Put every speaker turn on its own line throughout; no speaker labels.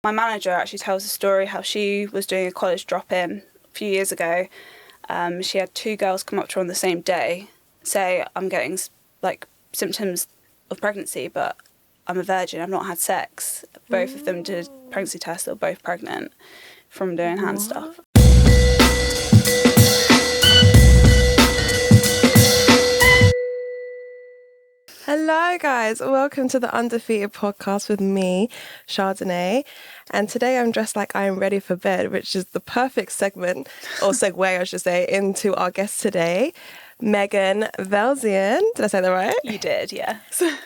My manager actually tells a story how she was doing a college drop-in a few years ago. She had 2 girls come up to her on the same day, say, I'm getting like symptoms of pregnancy, but I'm a virgin, I've not had sex. Both of them did pregnancy tests, they were both pregnant from doing hand stuff.
Hello guys, welcome to the Undefeated podcast with me, Chardonnay. And today I'm dressed like I am ready for bed, which is the perfect segment, or segue I should say, into our guest today, Megan Velzian. Did I say that right?
You did, yeah.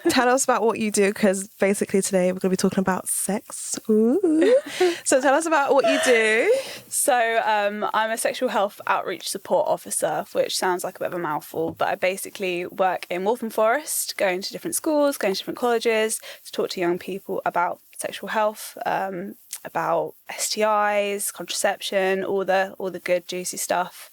Tell us about what you do, because basically today we're going to be talking about sex. Ooh. So tell us about what you do.
So I'm a sexual health outreach support officer, which sounds like a bit of a mouthful, but I basically work in Waltham Forest, going to different schools, going to different colleges to talk to young people about sexual health, about STIs, contraception, all the good juicy stuff.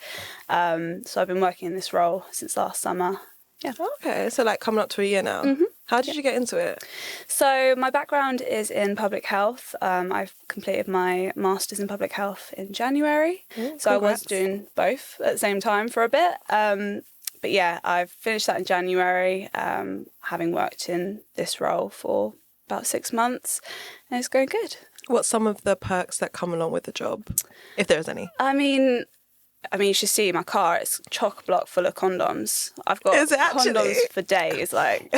So I've been working in this role since last summer. Yeah.
Okay, so like coming up to a year now. Mm-hmm. How did you get into it?
So my background is in public health. I've completed my master's in public health in January. So I was doing both at the same time for a bit. But yeah, I've finished that in January, having worked in this role for about 6 months, and it's going good.
What's some of the perks that come along with the job, if there's any?
I mean, you should see my car. It's chock-a-block full of condoms. I've got condoms for days. Like,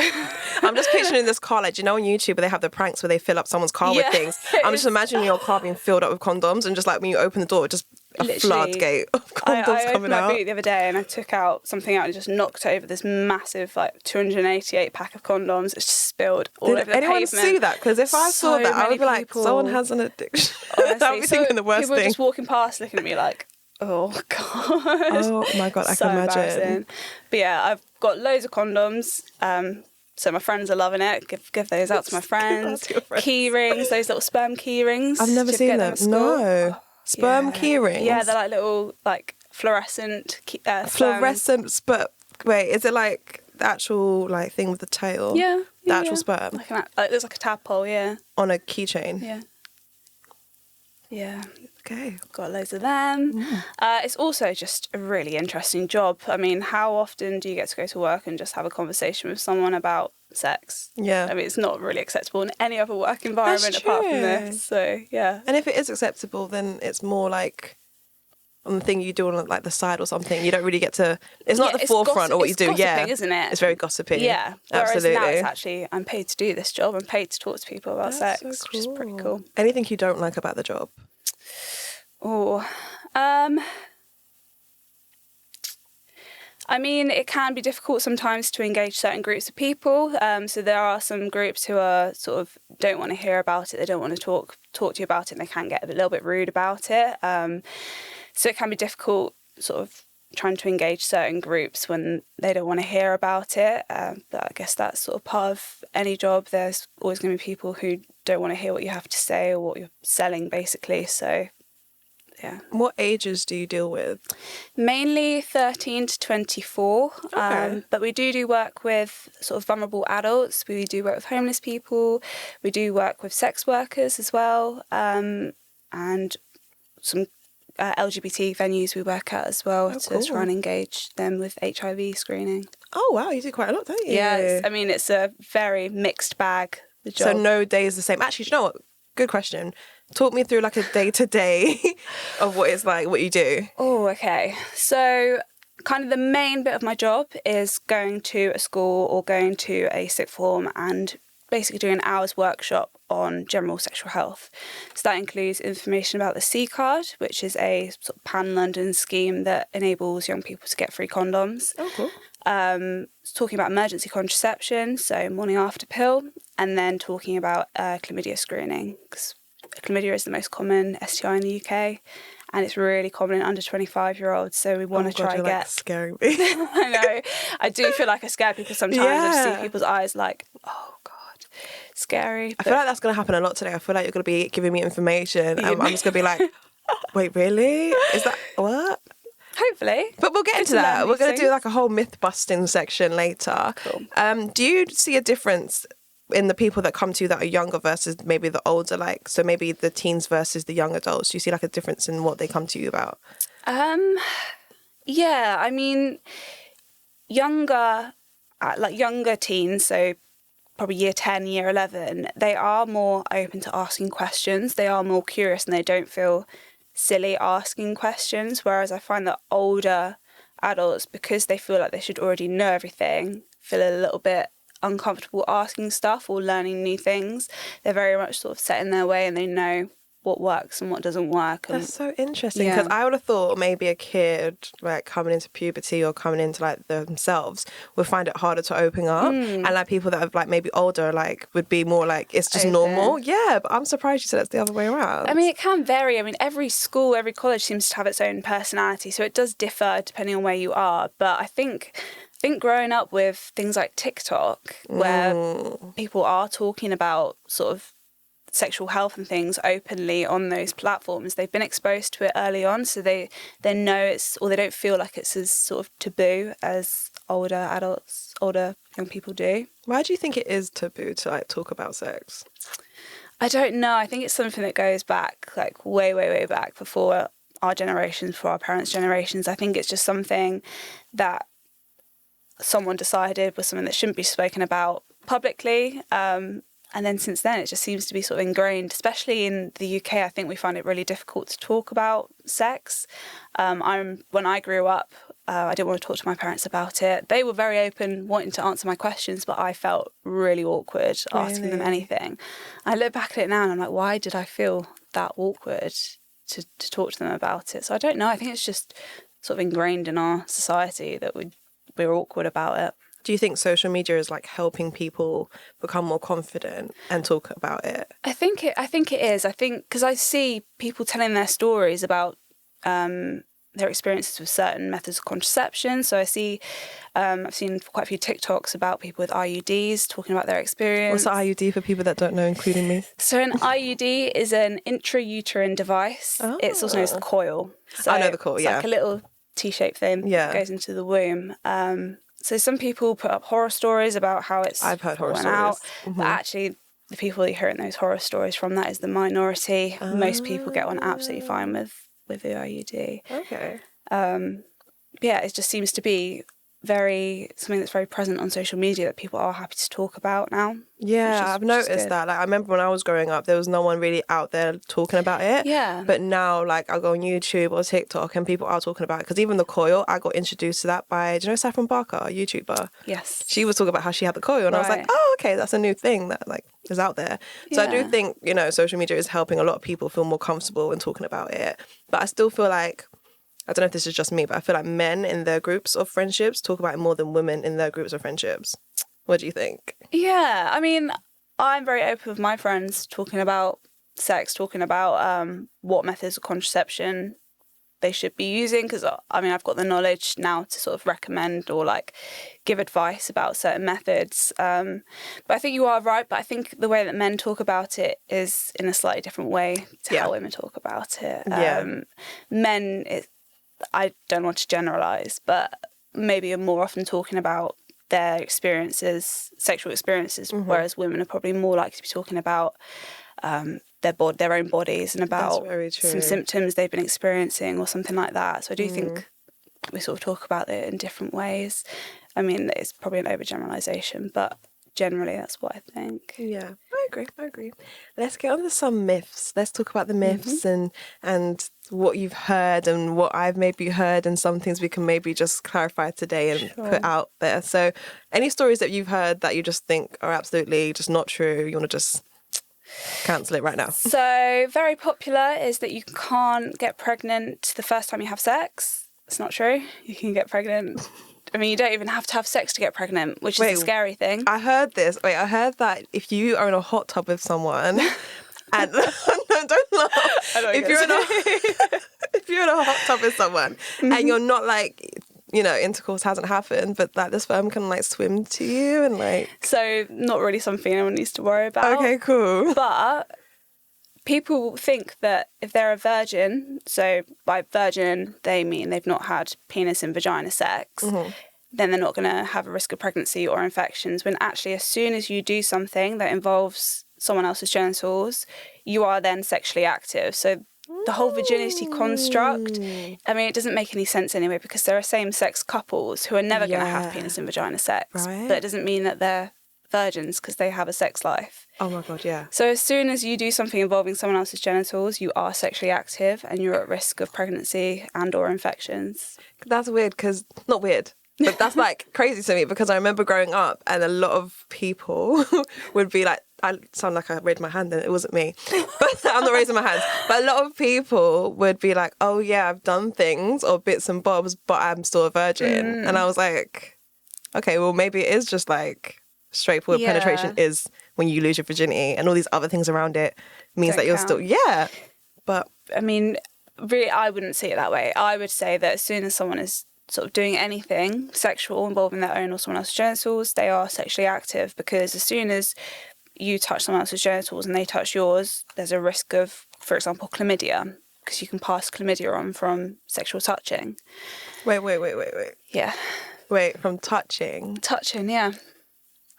I'm just picturing this car, like, you know, on YouTube where they have the pranks where they fill up someone's car with things. I'm just imagining your car being filled up with condoms, and just like when you open the door, just a floodgate of condoms
I
coming out.
I opened my boot the other day and I took out something out and just knocked over this massive, like, 288 pack of condoms. It's just spilled all over the pavement.
Did anyone see that? Because if I saw that, I would be like, someone has an addiction. I would be thinking the worst
people
thing.
People just walking past looking at me like, oh God.
Oh my God, I can imagine.
But yeah, I've got loads of condoms. So my friends are loving it. Give those out to my friends. Key rings, those little sperm key rings.
I've never seen them. No. Sperm key rings?
Yeah, they're like little, like, fluorescent
fluorescent, but wait, is it like the actual, like, thing with the tail?
Yeah.
The actual sperm?
It looks like a tadpole, yeah.
On a keychain?
Yeah. Yeah.
Okay.
Got loads of them. It's also just a really interesting job. I mean, how often do you get to go to work and just have a conversation with someone about sex?
Yeah.
I mean, it's not really acceptable in any other work environment apart from this. So, yeah.
And if it is acceptable, then it's more like on the thing you do on like the side or something. You don't really get to, it's not the forefront of what you do.
Yeah. Isn't it?
It's very gossipy.
Yeah.
Absolutely.
Whereas now it's actually, I'm paid to do this job. I'm paid to talk to people about sex,
so cool.
which is pretty cool.
Anything you don't like about the job?
I mean, it can be difficult sometimes to engage certain groups of people. So there are some groups who are sort of don't want to hear about it. They don't want to talk to you about it, and they can get a little bit rude about it. So it can be difficult sort of trying to engage certain groups when they don't want to hear about it. But I guess that's sort of part of any job. There's always going to be people who don't want to hear what you have to say or what you're selling, basically. So, yeah.
What ages do you deal with?
Mainly 13 to 24.
Okay.
But we do work with sort of vulnerable adults. We do work with homeless people. We do work with sex workers as well. And some LGBT venues we work at as well to try and engage them with HIV screening.
Oh, wow. You do quite a lot, don't you?
Yeah. It's a very mixed bag, the job.
So no day is the same. Actually, do you know what? Good question. Talk me through like a day-to-day of what it's like, what you do.
Oh, okay. So kind of the main bit of my job is going to a school or going to a sixth form and basically doing an hour's workshop on general sexual health. So that includes information about the C card, which is a sort of pan-London scheme that enables young people to get free condoms.
Oh, cool.
Talking about emergency contraception, so morning after pill, and then talking about chlamydia screening, because chlamydia is the most common STI in the UK, and it's really common in under 25-year-olds, so we want to try and get...
Like scaring me.
I know. I do feel like I scare people sometimes. I just see people's eyes like, oh, God, scary.
I feel like that's going to happen a lot today. I feel like you're going to be giving me information, and I'm just going to be like, wait, really? Is that... what?
Hopefully.
But we'll get into that. We're going to do like a whole myth-busting section later.
Cool.
Do you see a difference in the people that come to you that are younger versus maybe the older, like, so maybe the teens versus the young adults? Do you see like a difference in what they come to you about?
Yeah, I mean, younger teens, so probably year 10, year 11, they are more open to asking questions. They are more curious and they don't feel silly asking questions. Whereas I find that older adults, because they feel like they should already know everything, feel a little bit uncomfortable asking stuff or learning new things. They're very much sort of set in their way and they know what works and what doesn't work. And
that's so interesting, because I would have thought maybe a kid like coming into puberty or coming into like themselves would find it harder to open up, and like people that are like maybe older like would be more like it's just
open.
normal. Yeah, but I'm surprised you said it's the other way around.
I mean, it can vary. I mean, every school, every college seems to have its own personality, so it does differ depending on where you are. But I think growing up with things like TikTok, where people are talking about sort of sexual health and things openly on those platforms, they've been exposed to it early on, so they know it's, or they don't feel like it's as sort of taboo as older young people do.
Why do you think it is taboo to like talk about sex?
I don't know. I think it's something that goes back like way, way, way back before our generations, before our parents' generations. I think it's just something that someone decided was something that shouldn't be spoken about publicly. And then since then, it just seems to be sort of ingrained, especially in the UK. I think we find it really difficult to talk about sex. When I grew up, I didn't want to talk to my parents about it. They were very open, wanting to answer my questions, but I felt really awkward asking them anything. I look back at it now and I'm like, why did I feel that awkward to talk to them about it? So I don't know. I think it's just sort of ingrained in our society that we're awkward about it.
Do you think social media is like helping people become more confident and talk about it?
I think it is. I think because I see people telling their stories about their experiences with certain methods of contraception. So I've seen quite a few TikToks about people with IUDs talking about their experience.
What's an IUD for people that don't know, including me?
So an IUD is an intrauterine device. Oh. It's also known as the coil. So
I know the coil,
it's like a little T-shaped thing that goes into the womb. So some people put up horror stories about how it's
I've heard horror stories.
Out, but actually the people that you're hearing those horror stories from, that is the minority. Most people get on absolutely fine with the IUD.
Okay.
Yeah, it just seems to be something that's very present on social media that people are happy to talk about now.
Yeah, I've noticed that. Like, I remember when I was growing up, there was no one really out there talking about it.
Yeah.
But now, like, I'll go on YouTube or TikTok and people are talking about it. Because even the coil, I got introduced to that by, do you know Saffron Barker, a YouTuber?
Yes.
She was talking about how she had the coil. And I was like, oh, okay, that's a new thing that, like, is out there. So I do think, social media is helping a lot of people feel more comfortable in talking about it. But I still feel like, I don't know if this is just me, but I feel like men in their groups of friendships talk about it more than women in their groups of friendships. What do you think? Yeah,
I mean, I'm very open with my friends talking about sex, talking about what methods of contraception they should be using, because I mean, I've got the knowledge now to sort of recommend or like give advice about certain methods. But I think you are right, but I think the way that men talk about it is in a slightly different way to how women talk about it. Men, I don't want to generalise, but maybe are more often talking about their experiences, sexual experiences, whereas women are probably more likely to be talking about their own bodies and about some symptoms they've been experiencing or something like that. So I do think we sort of talk about it in different ways. I mean, it's probably an overgeneralisation, but generally that's what I think.
Yeah, I agree. Let's get on to some myths. Let's talk about the myths and what you've heard and what I've maybe heard, and some things we can maybe just clarify today and put out there. So any stories that you've heard that you just think are absolutely just not true, you want to just cancel it right now?
So very popular is that you can't get pregnant the first time you have sex. It's not true. You can get pregnant. I mean, you don't even have to have sex to get pregnant, which is a scary thing.
I heard this. I heard that if you are in a hot tub with someone and no, don't laugh. If you're in a hot tub with someone and you're not like, intercourse hasn't happened, but like the sperm can like swim to you and like.
So not really something anyone needs to worry about.
Okay, cool.
But people think that if they're a virgin, so by virgin they mean they've not had penis and vagina sex, then they're not going to have a risk of pregnancy or infections, when actually as soon as you do something that involves someone else's genitals, you are then sexually active. So the whole virginity construct, I mean, it doesn't make any sense anyway, because there are same-sex couples who are never going to have penis and vagina sex.
Right.
But it doesn't mean that they're virgins because they have a sex life.
Oh my God, yeah.
So as soon as you do something involving someone else's genitals, you are sexually active and you're at risk of pregnancy and or infections.
That's weird because, not weird, but that's like crazy to me, because I remember growing up and a lot of people would be like, I sound like I raised my hand and it wasn't me, but I'm not raising my hands. But a lot of people would be like, oh yeah, I've done things or bits and bobs, but I'm still a virgin. And I was like, okay, well maybe it is just like straightforward penetration is when you lose your virginity, and all these other things around it means that you're still, but
I mean, really, I wouldn't see it that way. I would say that as soon as someone is sort of doing anything sexual involving their own or someone else's genitals, they are sexually active, because as soon as you touch someone else's genitals and they touch yours, there's a risk of, for example, chlamydia, because you can pass chlamydia on from sexual touching.
Wait.
Yeah.
Wait, from touching?
Touching, yeah.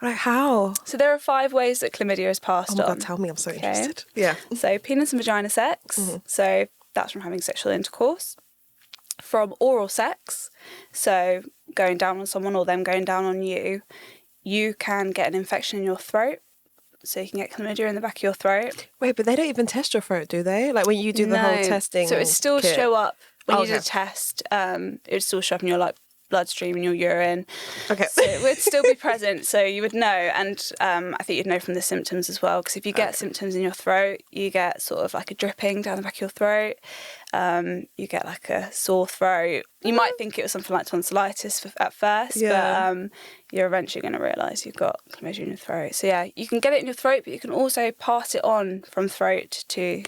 Like how?
So there are 5 ways that chlamydia is passed on.
Oh my God, tell me, I'm so interested. Yeah.
So penis and vagina sex, so that's from having sexual intercourse. From oral sex, so going down on someone or them going down on you, you can get an infection in your throat. So you can get chlamydia in the back of your throat.
Wait, but they don't even test your throat, do they? Like when you do the whole testing.
So it still show up when you
okay.
did a test. It would still show up in your bloodstream and your urine.
Okay.
So it would still be present, so you would know. And I think you'd know from the symptoms as well, because if you get symptoms in your throat, you get sort of like a dripping down the back of your throat. You get like a sore throat. You might think it was something like tonsillitis at first, but you're eventually going to realise you've got chlamydia in your throat. So yeah, you can get it in your throat, but you can also pass it on from throat to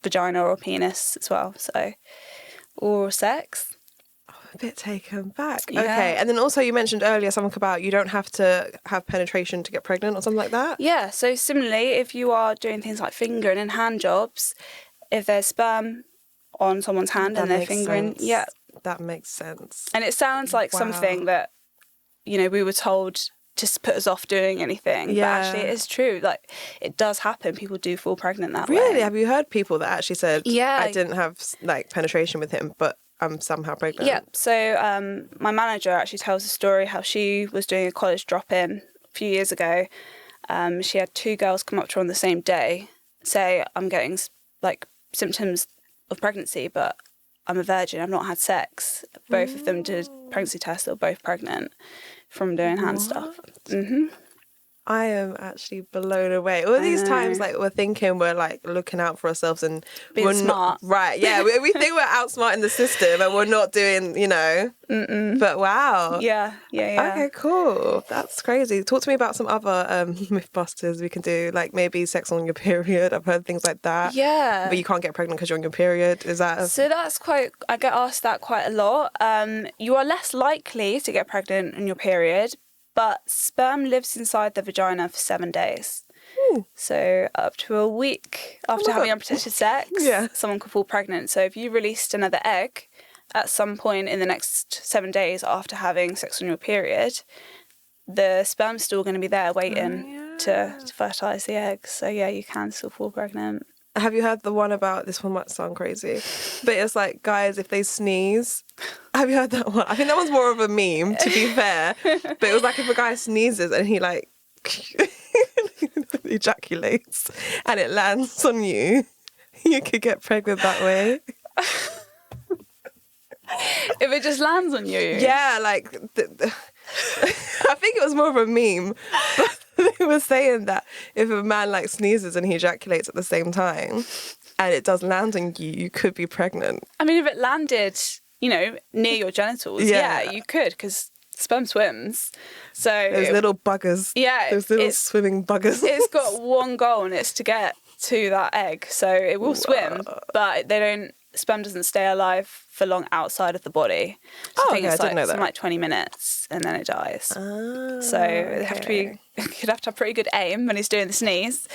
vagina or penis as well. So oral sex.
A bit taken back. Yeah. Okay. And then also you mentioned earlier something about you don't have to have penetration to get pregnant or something like that.
Yeah. So similarly, if you are doing things like fingering and hand jobs, if there's sperm on someone's hand and they're fingering,
that makes sense.
And it sounds like something that, you know, we were told to put us off doing anything. But actually it is true. Like, it does happen. People do fall pregnant that way.
Really? Have you heard people that actually said, I didn't have like penetration with him, but I'm somehow pregnant?
Yeah. So my manager actually tells a story how she was doing a college drop-in a few years ago. She had 2 girls come up to her on the same day, say, I'm getting like symptoms of pregnancy, but I'm a virgin, I've not had sex. Both of them did pregnancy tests, they were both pregnant from doing hand stuff.
I am actually blown away. All these times, like, we're thinking we're like looking out for ourselves and
being
we're
smart.
Not, right? Yeah, we think we're outsmarting the system and we're not doing, you know. But wow.
Yeah.
Okay, cool. That's crazy. Talk to me about some other mythbusters we can do, like maybe sex on your period. I've heard things like that.
Yeah.
But you can't get pregnant because you're on your period. Is that?
So that's I get asked that quite a lot. You are less likely to get pregnant on your period, but sperm lives inside the vagina for 7 days.
Ooh.
So up to a week after having unprotected sex, someone could fall pregnant. So if you released another egg at some point in the next 7 days after having sex on your period, the sperm's still going to be there waiting to fertilise the eggs. So yeah, you can still fall pregnant.
Have you heard the one about, this one might sound crazy, but it's like, guys, if they sneeze, have you heard that one? I think that one's more of a meme, to be fair, but it was like if a guy sneezes and he like ejaculates and it lands on you, you could get pregnant that way.
If it just lands on you?
Yeah, like, I think it was more of a meme, but they were saying that if a man like sneezes and he ejaculates at the same time and it does land on you, you could be pregnant.
I mean, if it landed, you know, near your genitals, you could, because sperm swims. So
those little buggers. Yeah. Those little swimming buggers.
It's got one goal, and it's to get to that egg. So it will swim, but sperm doesn't stay alive for long outside of the body. So I think it's like, something like 20 minutes and then it dies. So you'd have to have pretty good aim when he's doing the sneeze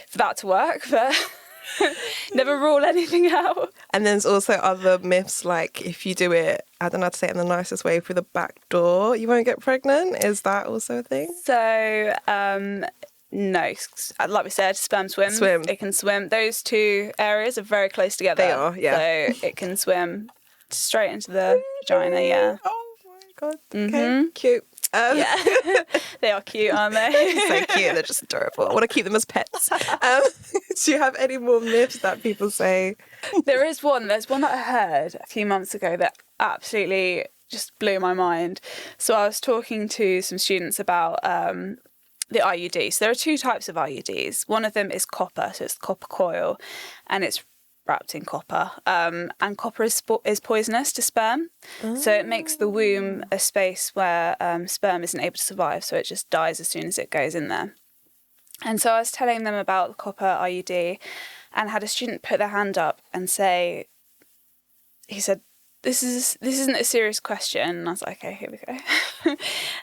for that to work. But Never rule anything out.
And there's also other myths, like if you do it, I don't know how to say it in the nicest way, through the back door, you won't get pregnant. Is that also a thing?
So, no, like we said, sperm swims.
Swim.
It can swim. Those two areas are very close together.
They are, yeah.
So it can swim straight into the vagina, yeah.
Oh my God. Okay, cute.
Yeah, they are cute, aren't they?
So cute. They're just adorable. I want to keep them as pets. Do you have any more myths that people say?
There's one that I heard a few months ago that absolutely just blew my mind. So I was talking to some students about the IUD. So there are two types of IUDs. One of them is copper, so it's copper coil, and it's wrapped in copper. And copper is poisonous to sperm. So it makes the womb a space where sperm isn't able to survive, so it just dies as soon as it goes in there. And so I was telling them about the copper IUD and had a student put their hand up and say, he said, this isn't a serious question. And I was like, okay, here we go.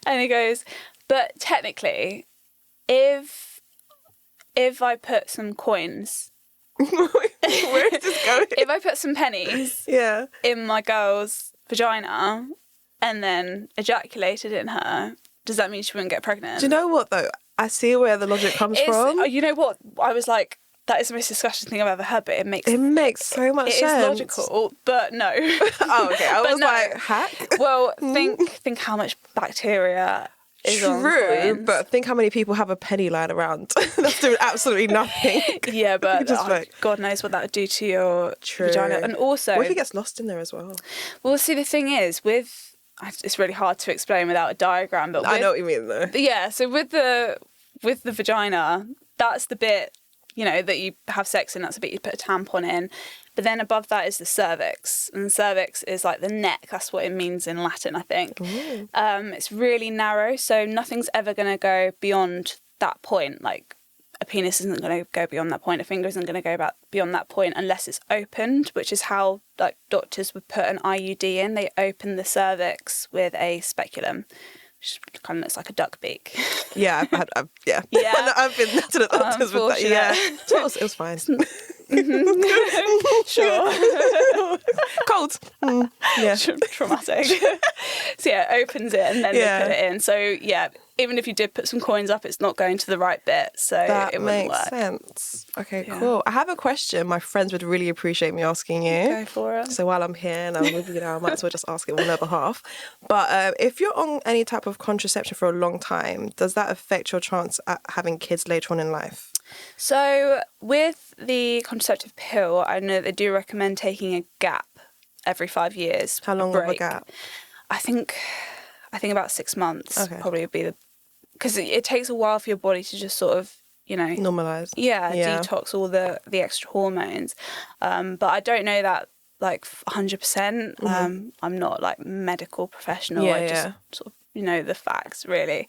And he goes, but technically, if I put some coins,
where is this going?
if I put some pennies in my girl's vagina and then ejaculated in her, does that mean she wouldn't get pregnant?
Do you know what though? I see where the logic comes from.
You know what? I was like, that is the most disgusting thing I've ever heard, but it makes
so much sense.
It is logical, but no.
Oh, okay. I was like, hack?
Well, think how much bacteria is on coins.
But think how many people have a penny lying around. That's doing absolutely nothing.
Yeah, but God knows what that would do to your vagina. And also,
what if it gets lost in there as well?
Well, see, the thing is, it's really hard to explain without a diagram, but
I know what you mean though.
Yeah, so with the vagina, that's the bit, that you have sex in, that's the bit you put a tampon in. But then above that is the cervix, and the cervix is like the neck. That's what it means in Latin, I think. It's really narrow, so nothing's ever going to go beyond that point. Like a penis isn't going to go beyond that point. A finger isn't going to go beyond that point unless it's opened, which is how like doctors would put an IUD in. They open the cervix with a speculum, which kind of looks like a duck beak.
Yeah, I've been to the doctors with that. Yeah, it was fine.
Sure.
Cold. Yeah.
Traumatic. So yeah, it opens it and then they put it in. So yeah, even if you did put some coins up, it's not going to the right bit, so it wouldn't work.
That makes sense. Okay, cool. I have a question my friends would really appreciate me asking you.
Go for it.
So while I'm here and I'm with you now, I might as well just ask it on their behalf. But if you're on any type of contraception for a long time, does that affect your chance at having kids later on in life?
So with the contraceptive pill, I know they do recommend taking a gap every 5 years.
How long of a gap?
I think about 6 months probably would be because it takes a while for your body to just sort of,
normalize.
Yeah, detox all the extra hormones. But I don't know that like 100%. I'm not like medical professional. I just sort of the facts really.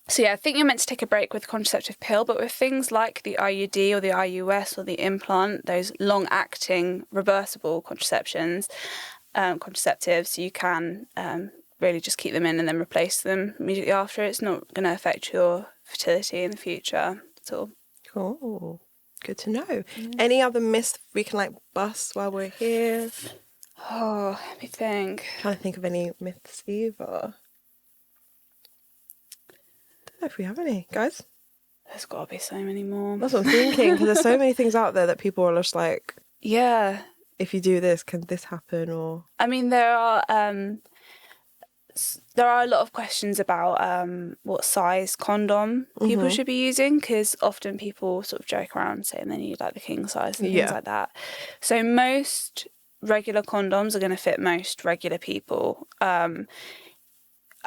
So yeah, I think you're meant to take a break with contraceptive pill, but with things like the IUD or the IUS or the implant, those long-acting reversible contraceptions, contraceptives, you can really just keep them in and then replace them immediately after. It's not going to affect your fertility in the future at all.
Cool. Good to know. Any other myths we can bust while we're here?
Oh, let me think.
I'm trying to think of any myths either. I don't know if we have any, guys.
There's got to be so many more.
That's what I'm thinking, because there's so many things out there that people are just like,
yeah,
if you do this, can this happen? Or
I mean, there are a lot of questions about what size condom people should be using, because often people sort of joke around saying they need like the king size and things like that. So most regular condoms are going to fit most regular people. I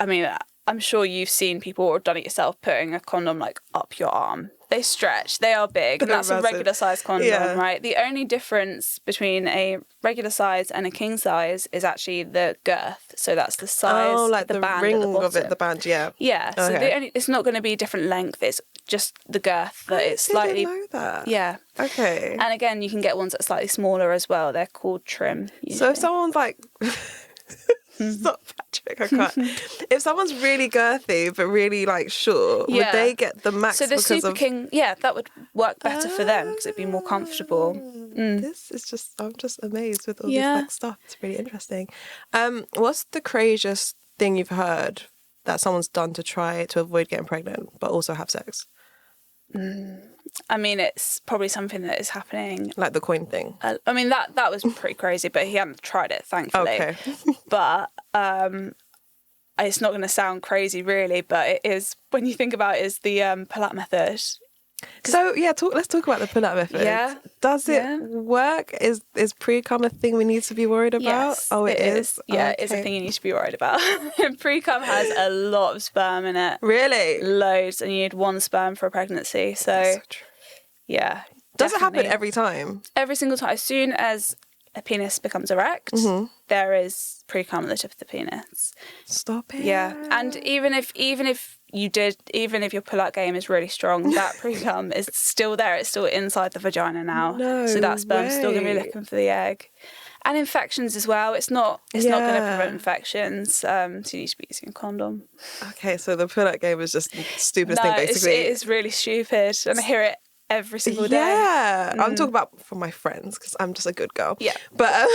mean, I'm sure you've seen people or done it yourself putting a condom like up your arm. They stretch, they are big, and that's massive. A regular size condom, right? The only difference between a regular size and a king size is actually the girth. So that's the size, the band
ring
at the bottom.
of it, the band, yeah.
Yeah, so it's not going to be different length, it's just the girth that it's slightly.
I didn't know that.
Yeah.
Okay.
And again, you can get ones that are slightly smaller as well. They're called trim. Usually.
So if someone's like Stop, Patrick, I can't. If someone's really girthy but really like short, would they get the max?
So the
because
Super
of...
King, that would work better for them because it'd be more comfortable.
This is just, I'm just amazed with all this like stuff. It's really interesting. What's the craziest thing you've heard that someone's done to try to avoid getting pregnant but also have sex?
I mean, it's probably something that is happening.
Like the coin thing.
I mean, that was pretty crazy, but he hadn't tried it, thankfully.
Okay.
But it's not going to sound crazy, really, but it is, when you think about it, is the pull-out method.
So, let's talk about the pull-out method.
Yeah.
Does it work? Is pre-cum a thing we need to be worried about?
Yes,
Oh, it is?
Yeah,
okay.
it's a thing you need to be worried about. Pre-cum has a lot of sperm in it.
Really?
Loads, and you need one sperm for a pregnancy. So
true.
Yeah.
Does it happen every time?
Every single time. As soon as a penis becomes erect, there is pre-cum at the tip of the penis.
Stop it.
Yeah. And even if your pull-out game is really strong, that pre-cum is still there. It's still inside the vagina now.
No
so that sperm's still going to be
way.
looking for the egg. And infections as well. It's not going to prevent infections. So you need to be using a condom.
Okay, so the pull-out game is just the stupidest thing, basically.
It is really stupid. And I hear it every single day.
Yeah. I'm talking about from my friends because I'm just a good girl.
Yeah.
But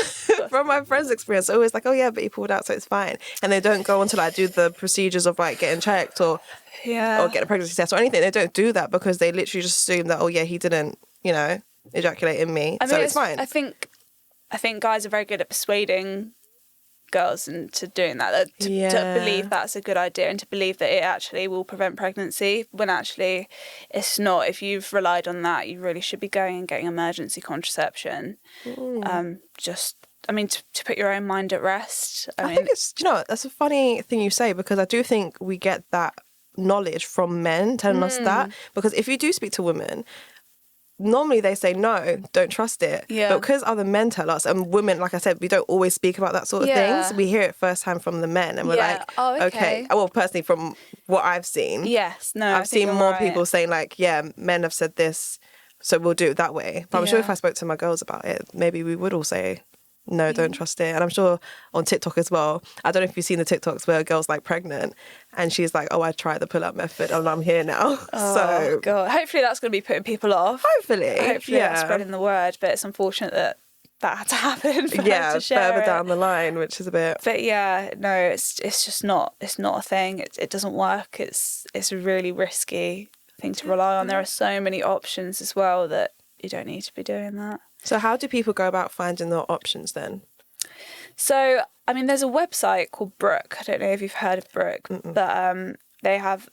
from my friends' experience, they're always like, oh yeah, but he pulled out, so it's fine. And they don't go on to like do the procedures of like getting checked or get a pregnancy test or anything. They don't do that because they literally just assume that, oh yeah, he didn't, ejaculate in me. So it's fine.
I think guys are very good at persuading girls into doing that, to believe that's a good idea and to believe that it actually will prevent pregnancy, when actually it's not. If you've relied on that, you really should be going and getting emergency contraception. To put your own mind at rest. I
think it's, that's a funny thing you say, because I do think we get that knowledge from men telling us that, because if you do speak to women, normally they say no, don't trust it.
Yeah.
But because other men tell us, and women, like I said, we don't always speak about that sort of things. We hear it firsthand from the men, and we're like,
oh, okay.
Well, personally, from what I've seen, I've seen more people saying like, men have said this, so we'll do it that way. But I'm sure if I spoke to my girls about it, maybe we would all say, no, don't trust it. And I'm sure on TikTok as well, I don't know if you've seen the TikToks where a girl's like pregnant and she's like, oh, I tried the pull-up method and I'm here now.
Oh, God. Hopefully that's going to be putting people off.
Hopefully
that's spreading the word, but it's unfortunate that had to happen for her to share
further
it.
down the line, which is a bit...
But it's just not a thing. It doesn't work. It's a really risky thing to rely on. There are so many options as well that you don't need to be doing that.
So how do people go about finding their options then?
So, there's a website called Brook. I don't know if you've heard of Brook, but they have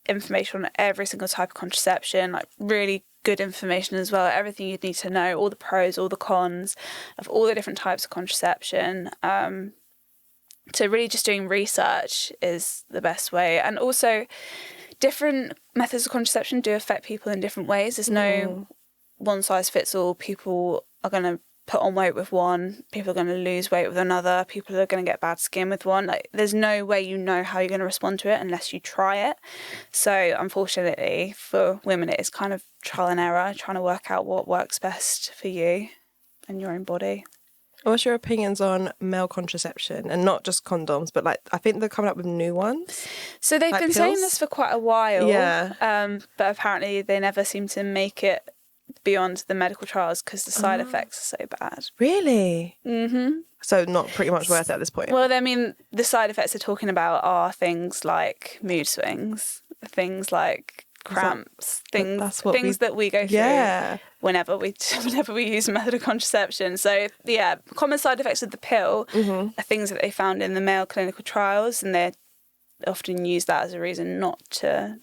information on every single type of contraception, like really good information as well, everything you'd need to know, all the pros, all the cons of all the different types of contraception. So really just doing research is the best way. And also different methods of contraception do affect people in different ways. There's no one size fits all. People are going to put on weight with one, people are going to lose weight with another, people are going to get bad skin with one. Like, there's no way you know how you're going to respond to it unless you try it. So unfortunately for women, it is kind of trial and error, trying to work out what works best for you and your own body.
What's your opinions on male contraception, and not just condoms, but like I think they're coming up with new ones?
So they've been saying this for quite a while, but apparently they never seem to make it beyond the medical trials because the side effects are so bad.
Really?
Mm-hmm.
So not pretty much worth it at this point?
Well, the side effects they're talking about are things like mood swings, things like cramps, things that we go through whenever we use a method of contraception. So common side effects of the pill are things that they found in the male clinical trials, and they often use that as a reason not to.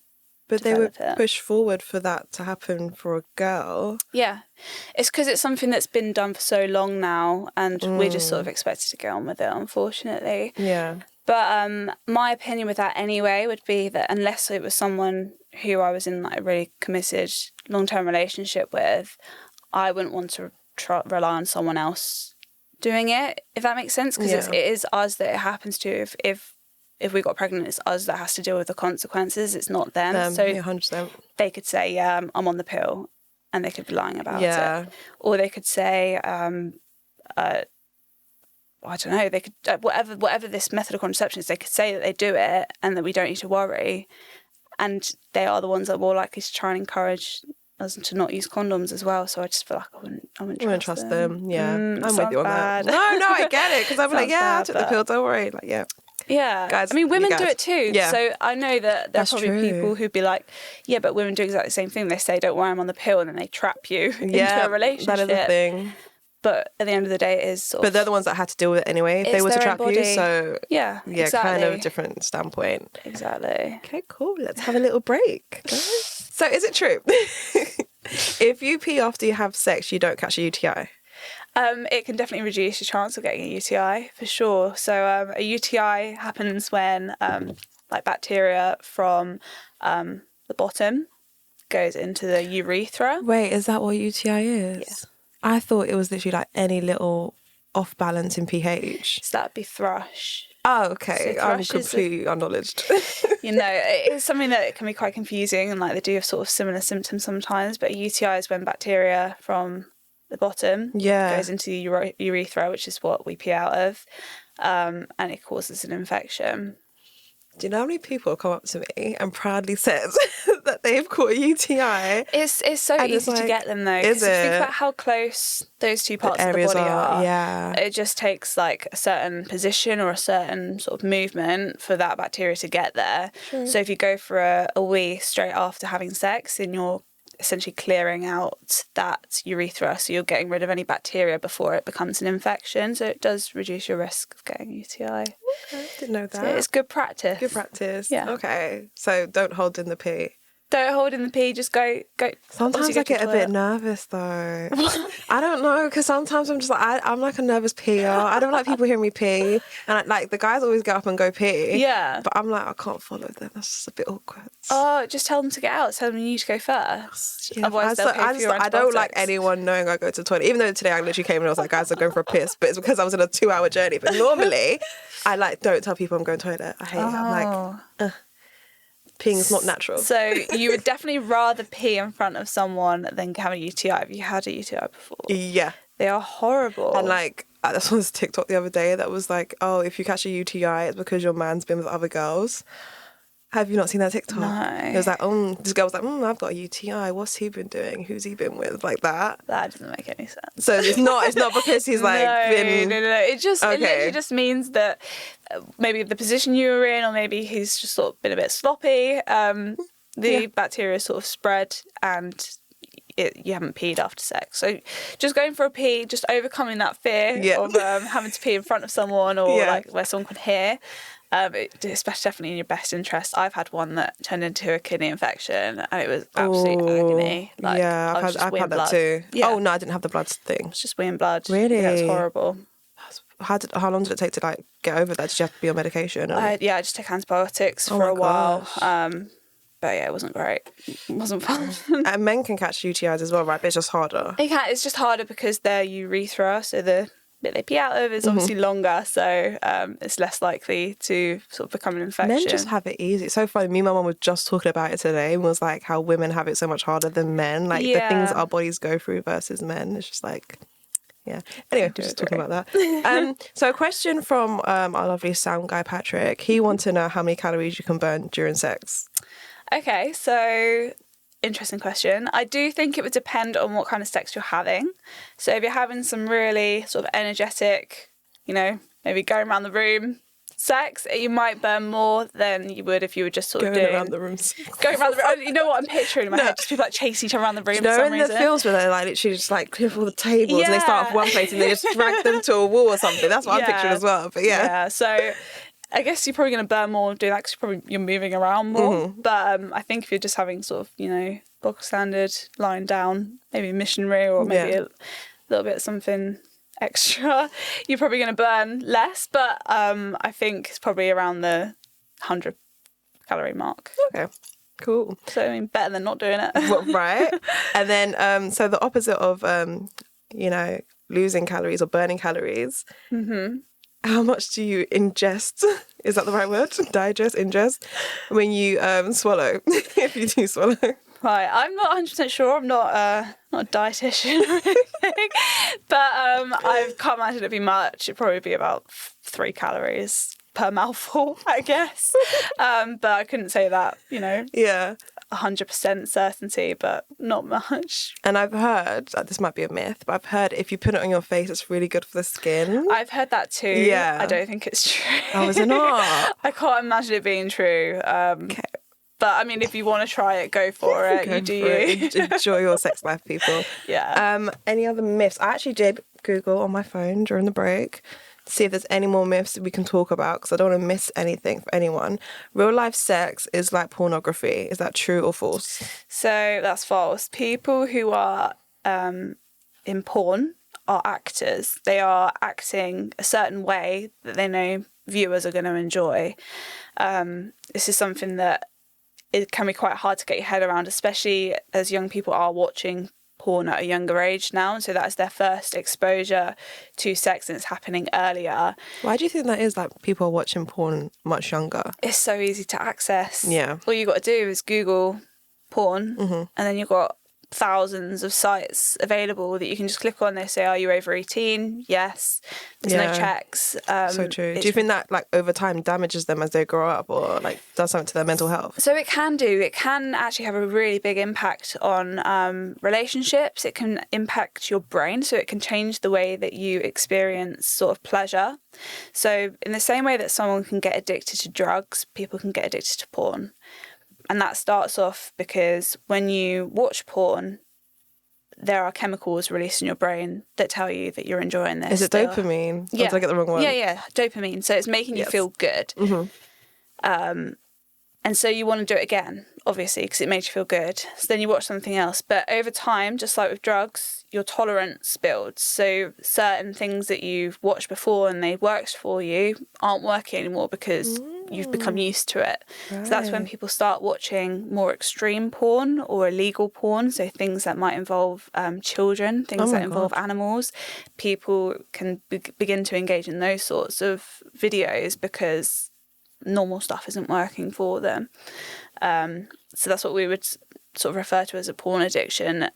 But they would push forward for that to happen for a girl. Yeah.
It's because it's something that's been done for so long now, and we're just sort of expected to go on with it, unfortunately.
Yeah.
But my opinion with that anyway would be that unless it was someone who I was in like a really committed long-term relationship with, I wouldn't want to rely on someone else doing it, if that makes sense, because it is us that it happens to. If we got pregnant, it's us that has to deal with the consequences. It's not them. So
100%.
They could say, I'm on the pill, and they could be lying about it. Or they could say, I don't know, they could, whatever this method of contraception is, they could say that they do it and that we don't need to worry. And they are the ones that are more likely to try and encourage us to not use condoms as well. So I just feel like I wouldn't trust them.
Yeah, I'm with you on
bad.
that. No, I get it. Because I'm like, I took the pill, don't worry. Like, yeah.
Yeah,
guys,
I mean, women do it too.
Yeah.
So I know that there are probably
true.
people who'd be like, yeah, but women do exactly the same thing. They say, don't worry, I'm on the pill, and then they trap you into a relationship.
That is a thing.
But at the end of the day, it is sort of...
But they're the ones that had to deal with it anyway. If they were to trap you, so...
Yeah, exactly.
Kind of a different standpoint.
Exactly.
Okay, cool. Let's have a little break. So is it true? If you pee after you have sex, you don't catch a UTI?
It can definitely reduce your chance of getting a UTI, for sure. So a UTI happens when like bacteria from the bottom goes into the urethra.
Wait, is that what UTI is?
Yeah.
I thought it was literally like any little off balance in pH.
So that'd be thrush.
Oh, okay.
So
I'm
thrush
completely unknowledged.
You know, it is something that can be quite confusing, and like they do have sort of similar symptoms sometimes. But a UTI is when bacteria from the bottom goes into the urethra, which is what we pee out of, and it causes an infection.
Do you know how many people come up to me and proudly says that they've caught a UTI?
It's so easy to get them though.
Is it?
Think about how close those two parts of the body are.
Yeah.
It just takes like a certain position or a certain sort of movement for that bacteria to get there.
Sure.
So if you go for a wee straight after having sex, then you're essentially clearing out that urethra, so you're getting rid of any bacteria before it becomes an infection, so it does reduce your risk of getting a UTI.
Okay, didn't know that.
So it's good practice.
Good practice.
Yeah.
Okay, so don't hold in the pee.
Don't hold in the pee, just go.
Sometimes I get a bit nervous though. I don't know, because sometimes I'm just like, I'm like a nervous peer. I don't like people hearing me pee. And like the guys always get up and go pee.
Yeah.
But I'm like, I can't follow them. That's just a bit awkward.
Oh, just tell them to get out. Tell them you need to go first.
Yeah,
Otherwise they'll pay for your
I don't like
antibiotics.
anyone knowing I go to the toilet. Even though today I literally came and I was like, guys, I'm going for a piss. But it's because I was in a 2-hour journey. But normally, I like don't tell people I'm going to the toilet. I hate it. I'm like, peeing's not natural.
So you would definitely rather pee in front of someone than have a UTI. Have you had a UTI before?
Yeah.
They are horrible.
And like, I saw this TikTok the other day that was like, oh, if you catch a UTI, it's because your man's been with other girls. Have you not seen that TikTok?
No.
It was like, this girl was like, I've got a UTI. What's he been doing? Who's he been with? Like that.
That doesn't make any sense.
So it's not because he's like been...
No. It literally just means that maybe the position you were in, or maybe he's just sort of been a bit sloppy. The bacteria sort of spread and you haven't peed after sex. So just going for a pee, just overcoming that fear of having to pee in front of someone or like where someone can hear. It's definitely in your best interest. I've had one that turned into a kidney infection and it was absolute agony. Like,
I've had that too.
Yeah.
Oh no, I didn't have the blood thing.
It's just weeing blood.
Really?
Yeah, it's horrible.
How long did it take to like get over that? Did you have to be on medication?
I just took antibiotics for a while. But yeah, it wasn't great. It wasn't fun.
And men can catch UTIs as well, right? But it's just harder.
It's just harder because their urethra, so the bit they pee out of, is obviously longer, so it's less likely to sort of become an infection.
Men just have it easy. It's so funny. Me and my mum were just talking about it today and was like how women have it so much harder than men. Like the things our bodies go through versus men. It's just like, yeah. Anyway, we're just talking about that. So a question from our lovely sound guy, Patrick. He wants to know how many calories you can burn during sex.
Okay, so interesting question. I do think it would depend on what kind of sex you're having. So if you're having some really sort of energetic, maybe going around the room sex, you might burn more than you would if you were just sort of
going around the room.
Going around the room. You know what I'm picturing in my head? Just people like chasing each other around the room for some
in
reason.
the films where they like literally just like clip all the tables and they start off one place and they just drag them to a wall or something. That's what I'm picturing as well. But yeah.
So I guess you're probably going to burn more doing that because you're moving around more. But I think if you're just having sort of, bog standard, lying down, maybe missionary or maybe a little bit of something extra, you're probably going to burn less. But I think it's probably around the 100 calorie mark.
Okay, cool.
So, I mean, better than not doing it.
Well, right. And then, so the opposite of, losing calories or burning calories. How much do you ingest? Is that the right word? Digest, ingest? When you swallow, if you do swallow.
Right, I'm not 100% sure. I'm not not a dietitian or anything, but I can't imagine it'd be much. It'd probably be about 3 calories per mouthful, I guess. But I couldn't say that,
Yeah.
100% certainty, but not much.
And I've heard, this might be a myth, but I've heard if you put it on your face, it's really good for the skin.
I've heard that too.
Yeah.
I don't think it's true.
Oh, is it not?
I can't imagine it being true.
Okay.
But I mean, if you want to try it, go for it.
Go
you do
for
you.
it. Enjoy your sex life, people.
Yeah.
Any other myths? I actually did Google on my phone during the break to see if there's any more myths that we can talk about, because I don't want to miss anything for anyone. Real life sex is like pornography. Is that true or false?
So that's false. People who are in porn are actors. They are acting a certain way that they know viewers are going to enjoy. This is something that it can be quite hard to get your head around, especially as young people are watching porn at a younger age now, and so that's their first exposure to sex and it's happening earlier.
Why do you think that is? Like, people are watching porn much younger.
It's so easy to access.
Yeah.
All you got to do is Google porn, and then you've got thousands of sites available that you can just click on. They say, are you over 18? Yes. There's no checks.
So true. Do you think that like over time damages them as they grow up, or like does something to their mental health?
So it can actually have a really big impact on relationships. It can impact your brain, so it can change the way that you experience sort of pleasure. So in the same way that someone can get addicted to drugs, people can get addicted to porn. And that starts off because when you watch porn, there are chemicals released in your brain that tell you that you're enjoying this.
Is it dopamine?
Yeah.
Or did I get the wrong one?
Yeah, dopamine. So it's making you feel good. And so you want to do it again, obviously, because it made you feel good. So then you watch something else. But over time, just like with drugs, your tolerance builds. So certain things that you've watched before and they worked for you aren't working anymore because you've become used to it. Right. So that's when people start watching more extreme porn or illegal porn. So things that might involve children, things that involve animals. People can begin to engage in those sorts of videos because normal stuff isn't working for them. So that's what we would sort of refer to as a porn addiction.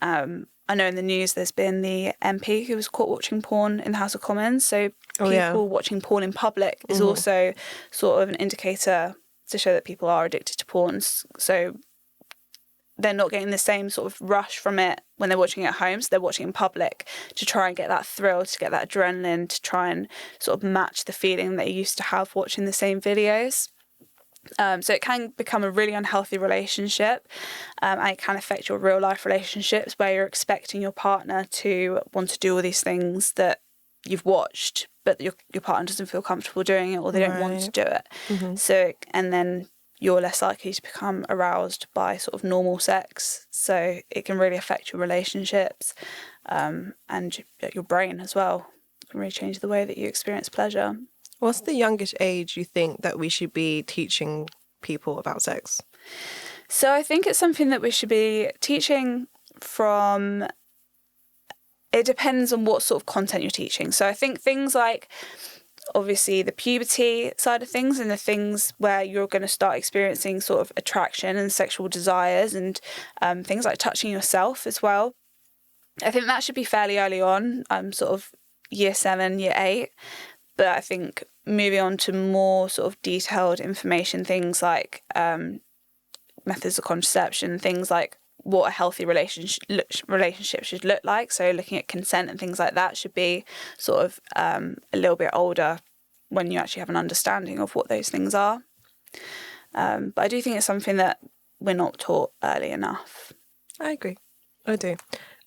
I know in the news there's been the MP who was caught watching porn in the House of Commons. So people watching porn in public is also sort of an indicator to show that people are addicted to porn. So they're not getting the same sort of rush from it when they're watching it at home. So they're watching in public to try and get that thrill, to get that adrenaline, to try and sort of match the feeling they used to have watching the same videos. So it can become a really unhealthy relationship, and it can affect your real life relationships where you're expecting your partner to want to do all these things that you've watched, but your partner doesn't feel comfortable doing it, or they don't want to do it. So, and then you're less likely to become aroused by sort of normal sex. So it can really affect your relationships, and your brain as well. It can really change the way that you experience pleasure.
What's the youngest age you think that we should be teaching people about sex?
So I think it's something that we should be teaching from... It depends on what sort of content you're teaching. So I think things like, obviously, the puberty side of things and the things where you're going to start experiencing sort of attraction and sexual desires, and things like touching yourself as well. I think that should be fairly early on, sort of year 7, year 8. But I think moving on to more sort of detailed information, things like methods of contraception, things like what a healthy relationship should look like. So looking at consent and things like that should be sort of a little bit older when you actually have an understanding of what those things are. But I do think it's something that we're not taught early enough.
I agree. I do.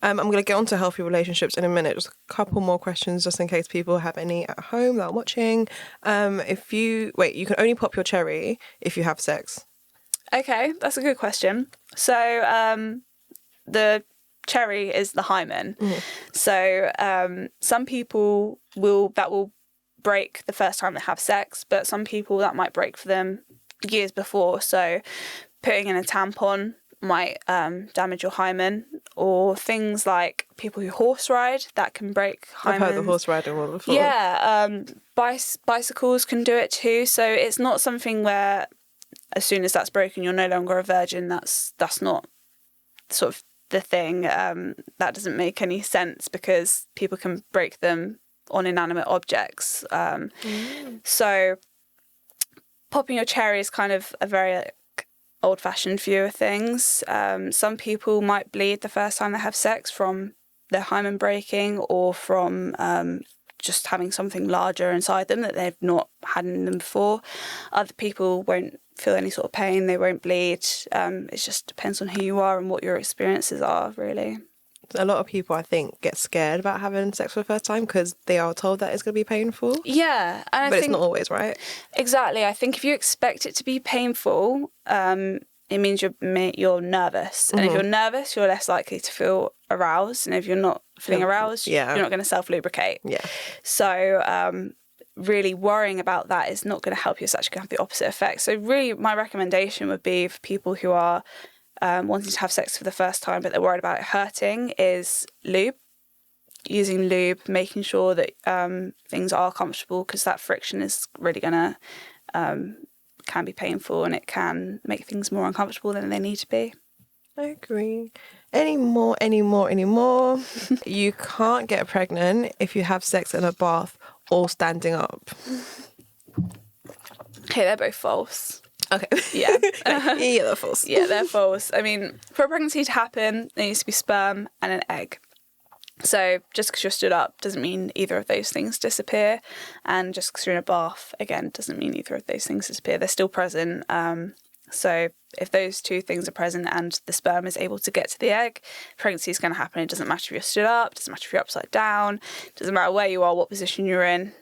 I'm going to get on to healthy relationships in a minute. Just a couple more questions just in case people have any at home that are watching. You can only pop your cherry if you have sex.
Okay, that's a good question. So the cherry is the hymen. So some people will break the first time they have sex, but some people that might break for them years before. So putting in a tampon might damage your hymen, or things like people who horse ride, that can break hymens.
I've heard the horse riding one before.
Yeah, bicycles can do it too. So it's not something where as soon as that's broken you're no longer a virgin. That's not sort of the thing. That doesn't make any sense because people can break them on inanimate objects. So popping your cherry is kind of a very old-fashioned view of things. Some people might bleed the first time they have sex from their hymen breaking or from just having something larger inside them that they've not had in them before. Other people won't feel any sort of pain, they won't bleed. It just depends on who you are and what your experiences are, really.
A lot of people, I think, get scared about having sex for the first time because they are told that it's going to be painful.
Yeah. And
but it's not always, right?
Exactly. I think if you expect it to be painful, it means you're nervous. And if you're nervous, you're less likely to feel aroused. And if you're not feeling aroused, you're not going to self-lubricate.
Yeah.
So really worrying about that is not going to help you. It's actually going to have the opposite effect. So really my recommendation would be for people who are wanting to have sex for the first time but they're worried about it hurting is lube. Using lube, making sure that things are comfortable because that friction is really going to can be painful and it can make things more uncomfortable than they need to be.
I agree. Any more. You can't get pregnant if you have sex in a bath or standing up.
Okay, they're both false.
Okay.
Yeah.
Yeah, they're false.
Yeah, they're false. I mean, for a pregnancy to happen, there needs to be sperm and an egg. So just because you're stood up doesn't mean either of those things disappear. And just because you're in a bath, again, doesn't mean either of those things disappear. They're still present. So if those two things are present and the sperm is able to get to the egg, pregnancy is going to happen. It doesn't matter if you're stood up, it doesn't matter if you're upside down, it doesn't matter where you are, what position you're in.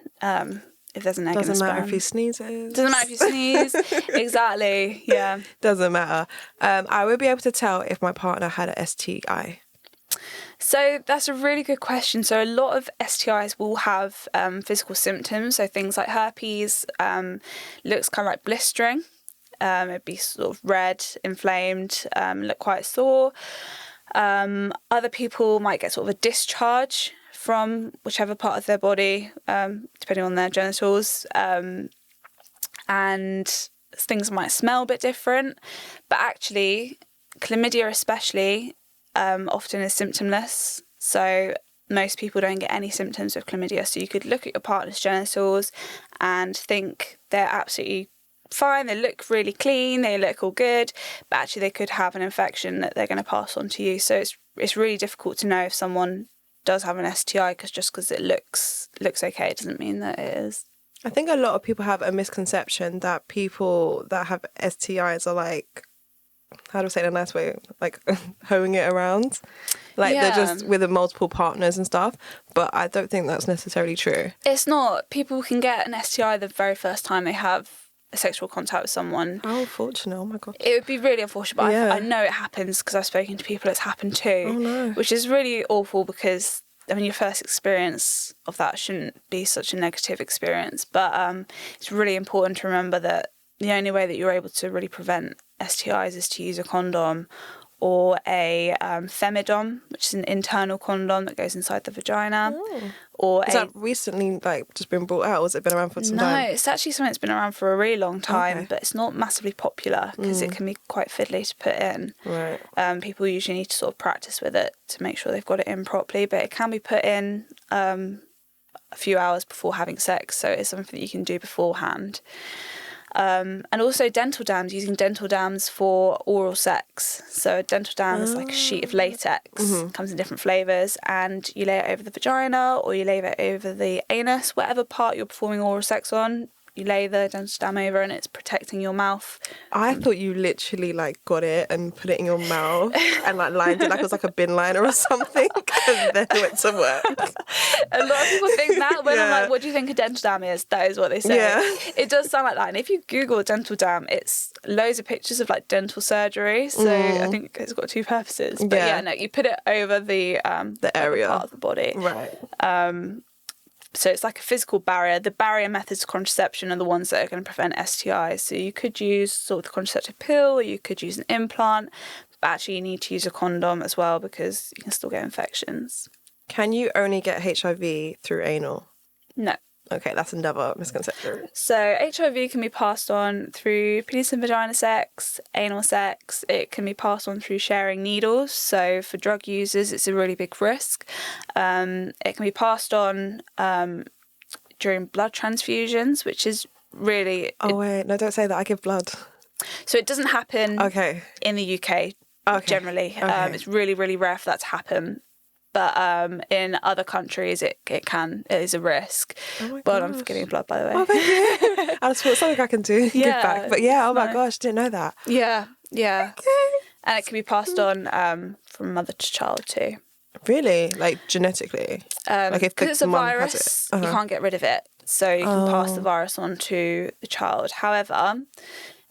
If there's an egg in the sperm.
Doesn't matter if you sneeze.
Doesn't matter if you sneeze. Exactly. Yeah.
Doesn't matter. I would be able to tell if my partner had an STI.
So that's a really good question. So a lot of STIs will have physical symptoms. So things like herpes, looks kind of like blistering. It'd be sort of red, inflamed, look quite sore. Other people might get sort of a discharge from whichever part of their body, depending on their genitals. And things might smell a bit different. But actually, chlamydia especially, often is symptomless. So most people don't get any symptoms of chlamydia. So you could look at your partner's genitals and think they're absolutely fine, they look really clean, they look all good, but actually they could have an infection that they're going to pass on to you. So it's really difficult to know if someone does have an STI because it looks okay, it doesn't mean that it is.
I think a lot of people have a misconception that people that have STIs are like, how do I say it in a nice way, like hoeing it around, like they're just with multiple partners and stuff, but I don't think that's necessarily true.
It's not. People can get an STI the very first time they have a sexual contact with someone.
How unfortunate. Oh my god.
It would be really unfortunate, but I know it happens because I've spoken to people it's happened too.
Oh no.
Which is really awful because I mean your first experience of that shouldn't be such a negative experience, but it's really important to remember that the only way that you're able to really prevent STIs is to use a condom or a femidom, which is an internal condom that goes inside the vagina. Or
is that recently just been brought out, or has it been around for some time?
No, it's actually something that's been around for a really long time, but it's not massively popular because it can be quite fiddly to put in.
Right.
People usually need to sort of practice with it to make sure they've got it in properly, but it can be put in a few hours before having sex, so it's something that you can do beforehand. And also dental dams, using dental dams for oral sex. So a dental dam is like a sheet of latex, comes in different flavours, and you lay it over the vagina or you lay it over the anus, whatever part you're performing oral sex on. You lay the dental dam over and it's protecting your mouth.
I thought you literally got it and put it in your mouth and lined it like it was like a bin liner or something and then went to work.
A lot of people think that when I'm like, what do you think a dental dam is? That is what they say.
Yeah.
It does sound like that. And if you Google a dental dam, it's loads of pictures of dental surgery. So I think it's got two purposes. But no, you put it over the area part of the body.
Right.
So it's like a physical barrier. The barrier methods of contraception are the ones that are going to prevent STIs. So you could use sort of the contraceptive pill, or you could use an implant, but actually you need to use a condom as well because you can still get infections.
Can you only get HIV through anal?
No.
Okay, that's another misconception.
So HIV can be passed on through penis and vagina sex, anal sex. It can be passed on through sharing needles. So for drug users, it's a really big risk. It can be passed on during blood transfusions, which is really...
Oh, wait. No, don't say that. I give blood.
So it doesn't happen in the UK generally. It's really, really rare for that to happen. But in other countries, it is a risk.
Oh
but I'm giving blood, by the way.
Oh, thank you. That's something I can do. Give back. But yeah, oh my gosh, didn't know that.
Yeah. And it can be passed on from mother to child too.
Really? Like genetically?
Like if it's a virus, you can't get rid of it. So you can pass the virus on to the child. However,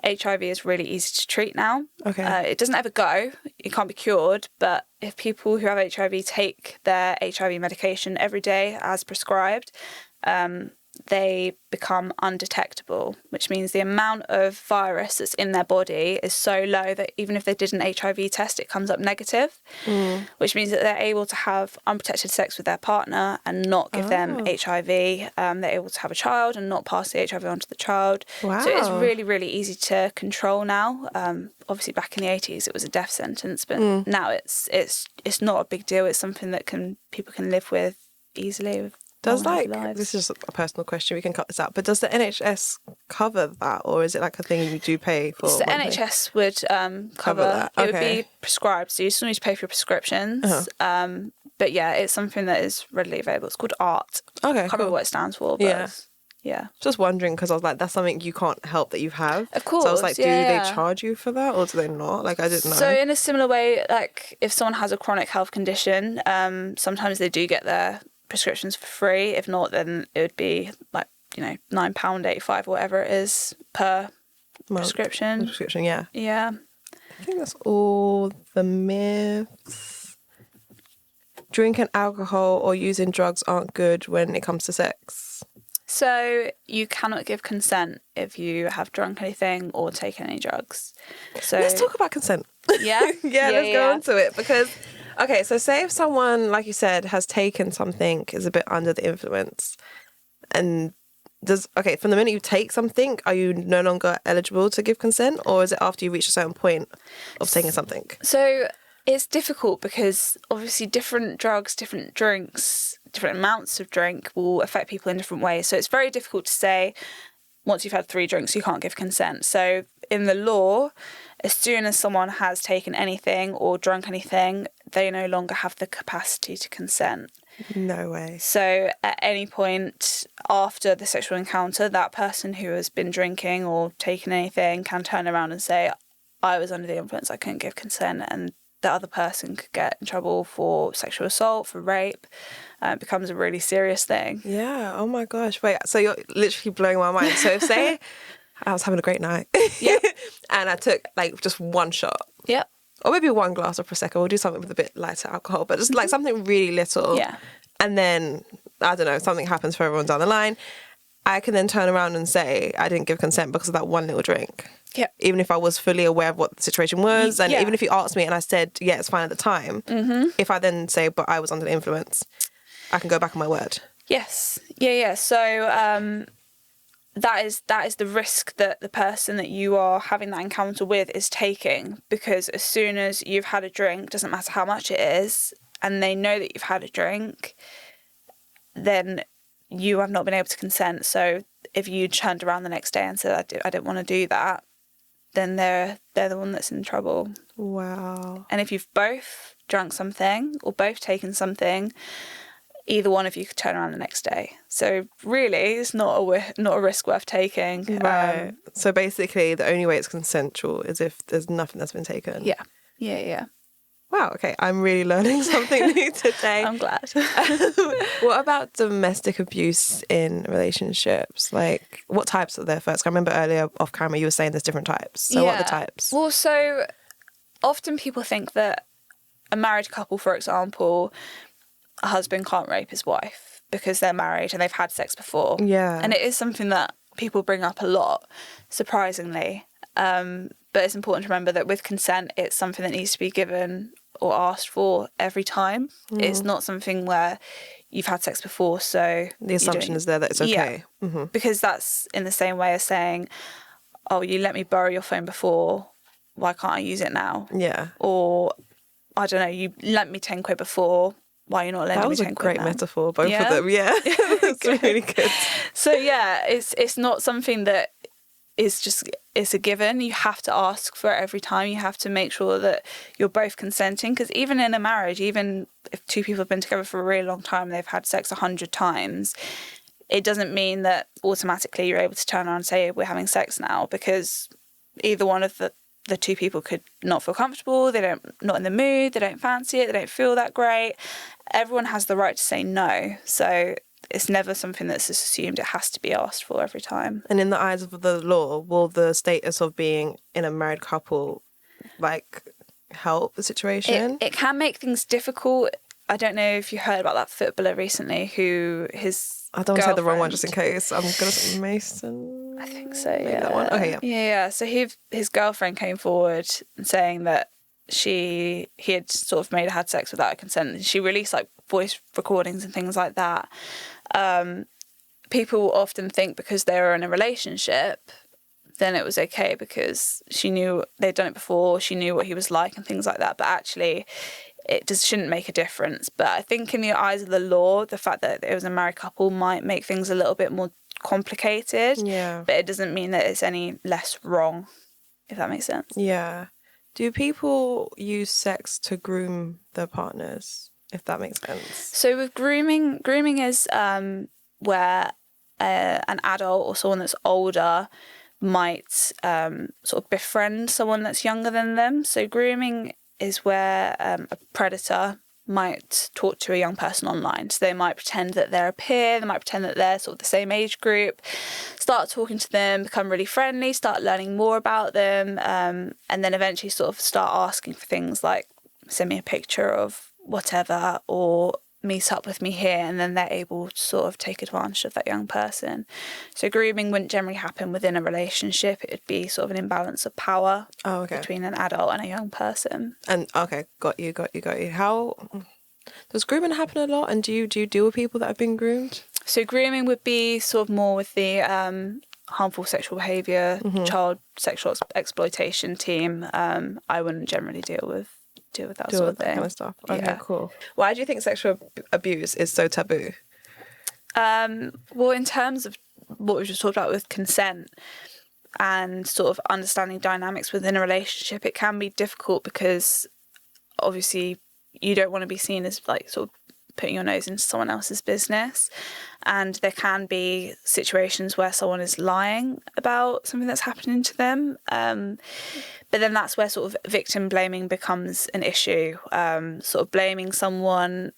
HIV is really easy to treat now.
Okay.
It doesn't ever go. It can't be cured. But if people who have HIV take their HIV medication every day as prescribed, they become undetectable, which means the amount of virus that's in their body is so low that even if they did an HIV test, it comes up negative, which means that they're able to have unprotected sex with their partner and not give them HIV. They're able to have a child and not pass the HIV on to the child.
Wow.
So it's really, really easy to control now. Obviously, back in the 80s, it was a death sentence, but now it's not a big deal. It's something that people can live with easily.
Does this is a personal question, we can cut this out, but does the NHS cover that, or is it like a thing you do pay for?
So the NHS would cover that. It would be prescribed, so you still need to pay for your prescriptions. But yeah, it's something that is readily available. It's called ART.
Okay,
I can't remember what it stands for, but yeah.
Just wondering, because I was like, that's something you can't help that you have.
Of course.
So I was like, do they charge you for that, or do they not? Like, I didn't know.
So in a ssimilar way, like if someone has a chronic health condition, sometimes they do get their prescriptions for free. If not, then it would be like, £9.85 or whatever it is per prescription.
Yeah. I think that's all the myths. Drinking alcohol or using drugs aren't good when it comes to sex.
So you cannot give consent if you have drunk anything or taken any drugs. So
let's talk about consent.
Yeah?
Let's go into it, because okay, so say if someone, like you said, has taken something, is a bit under the influence, and from the minute you take something, are you no longer eligible to give consent, or is it after you reach a certain point of taking something?
So it's difficult because obviously different drugs, different drinks, different amounts of drink will affect people in different ways. So it's very difficult to say once you've had 3 drinks, you can't give consent. So in the law, as soon as someone has taken anything or drunk anything, they no longer have the capacity to consent.
No way.
So at any point after the sexual encounter, that person who has been drinking or taken anything can turn around and say, I was under the influence, I couldn't give consent, and the other person could get in trouble for sexual assault, for rape. It becomes a really serious thing.
Yeah. Oh my gosh. Wait, so you're literally blowing my mind. So say I was having a great night.
Yep.
And I took like just one shot.
Yep.
Or maybe one glass of Prosecco. We'll do something with a bit lighter alcohol, but just like something really little.
Yeah.
And then, I don't know, something happens for everyone down the line. I can then turn around and say I didn't give consent because of that one little drink.
Yeah.
Even if I was fully aware of what the situation was. And even if you asked me and I said, yeah, it's fine at the time. If I then say, but I was under the influence, I can go back on my word.
Yes. Yeah. So that is the risk that the person that you are having that encounter with is taking, because as soon as you've had a drink, doesn't matter how much it is, and they know that you've had a drink, then you have not been able to consent. So if you turned around the next day and said, I didn't want to do that, then they're the one that's in trouble.
Wow.
And if you've both drunk something or both taken something, either one of you could turn around the next day. So really, it's not a risk worth taking.
Right. So basically, the only way it's consensual is if there's nothing that's been taken.
Yeah.
Wow, okay. I'm really learning something new today.
I'm glad.
What about domestic abuse in relationships? Like, what types are there first? I remember earlier off camera you were saying there's different types. So what are the types?
Well, so often people think that a married couple, for example, a husband can't rape his wife because they're married and they've had sex before.
Yeah.
And it is something that people bring up a lot, surprisingly. But it's important to remember that with consent, it's something that needs to be given or asked for every time. It's not something where you've had sex before, so
the assumption is there that it's okay.
Yeah, because that's in the same way as saying, oh, you let me borrow your phone before, why can't I use it now?
Yeah.
Or, I don't know, you lent me 10 quid before, why are you not lending me 10 quid now?
That was a great metaphor, both
Yeah?
of them. Yeah, that's really good.
So yeah, it's not something that is just, it's a given. You have to ask for it every time. You have to make sure that you're both consenting, because even in a marriage, even if two people have been together for a really long time, they've had sex 100 times, it doesn't mean that automatically you're able to turn around and say we're having sex now, because either one of the two people could not feel comfortable, not in the mood, they don't fancy it, they don't feel that great. Everyone has the right to say no. So it's never something that's just assumed. It has to be asked for every time.
And in the eyes of the law, will the status of being in a married couple like help the situation?
It can make things difficult. I don't know if you heard about that footballer recently who
I don't want to say the wrong one just in case. I'm going to say Mason.
I think so,
Maybe
yeah.
that one? Okay, yeah.
Yeah. So his girlfriend came forward saying that he had sort of had sex without her consent. She released like voice recordings and things like that. People often think because they were in a relationship, then it was okay because she knew they'd done it before, she knew what he was like and things like that. But actually, it just shouldn't make a difference. But I think in the eyes of the law, the fact that it was a married couple might make things a little bit more complicated.
Yeah.
But it doesn't mean that it's any less wrong, if that makes sense.
Yeah. Do people use sex to groom their partners, if that makes sense?
So with grooming is where an adult or someone that's older might sort of befriend someone that's younger than them. So grooming is where a predator might talk to a young person online. So they might pretend that they're a peer, they might pretend that they're sort of the same age group, start talking to them, become really friendly, start learning more about them, and then eventually sort of start asking for things like, send me a picture of whatever, or meet up with me here, and then they're able to sort of take advantage of that young person. So grooming wouldn't generally happen within a relationship. It'd be sort of an imbalance of power between an adult and a young person.
And okay, got you. How does grooming happen a lot? And do you deal with people that have been groomed?
So grooming would be sort of more with the harmful sexual behaviour, child sexual exploitation team. I wouldn't generally deal with that sort of thing.
That kind of stuff. Okay,
yeah.
Cool. Why do you think sexual abuse is so taboo?
Well, in terms of what we just talked about with consent and sort of understanding dynamics within a relationship, it can be difficult because obviously you don't want to be seen as like sort of putting your nose into someone else's business, and there can be situations where someone is lying about something that's happening to them, but then that's where sort of victim blaming becomes an issue, sort of blaming someone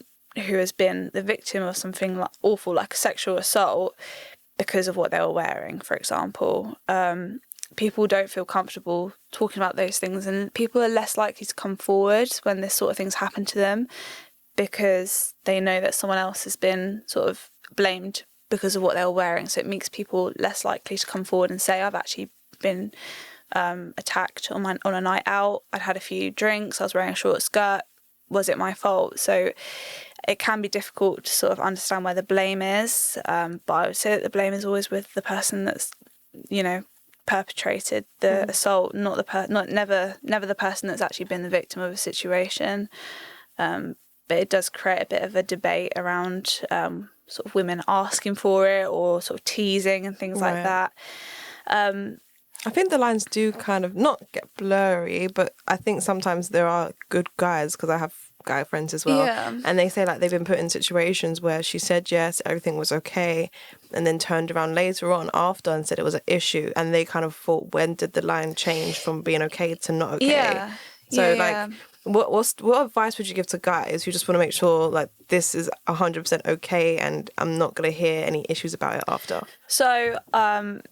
who has been the victim of something like awful, like a sexual assault, because of what they were wearing, for example. People don't feel comfortable talking about those things, and people are less likely to come forward when this sort of things happen to them, because they know that someone else has been sort of blamed because of what they were wearing. So it makes people less likely to come forward and say, I've actually been attacked on a night out. I'd had a few drinks, I was wearing a short skirt, was it my fault? So it can be difficult to sort of understand where the blame is, but I would say that the blame is always with the person that's, perpetrated the assault, not never the person that's actually been the victim of a situation. But it does create a bit of a debate around sort of women asking for it or sort of teasing and things like that.
I think the lines do kind of not get blurry, but I think sometimes there are good guys, because I have guy friends as well.
Yeah.
And they say like they've been put in situations where she said yes, everything was okay, and then turned around later on after and said it was an issue. And they kind of thought, when did the line change from being okay to not okay?
Yeah.
So what advice would you give to guys who just want to make sure like this is 100% okay and I'm not going to hear any issues about it after?
So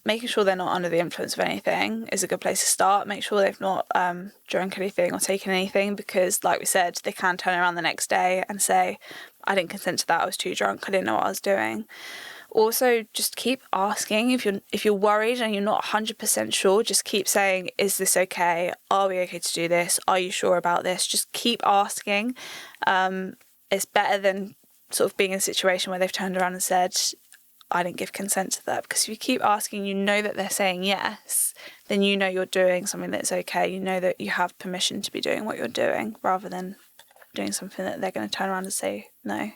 making sure they're not under the influence of anything is a good place to start. Make sure they've not drunk anything or taken anything, because like we said, they can turn around the next day and say, I didn't consent to that, I was too drunk, I didn't know what I was doing. Also, just keep asking. If you're worried and you're not 100% sure, just keep saying, is this okay? Are we okay to do this? Are you sure about this? Just keep asking. It's better than sort of being in a situation where they've turned around and said, I didn't give consent to that. Because if you keep asking, you know that they're saying yes, then you know you're doing something that's okay. You know that you have permission to be doing what you're doing, rather than doing something that they're going to turn around and say no.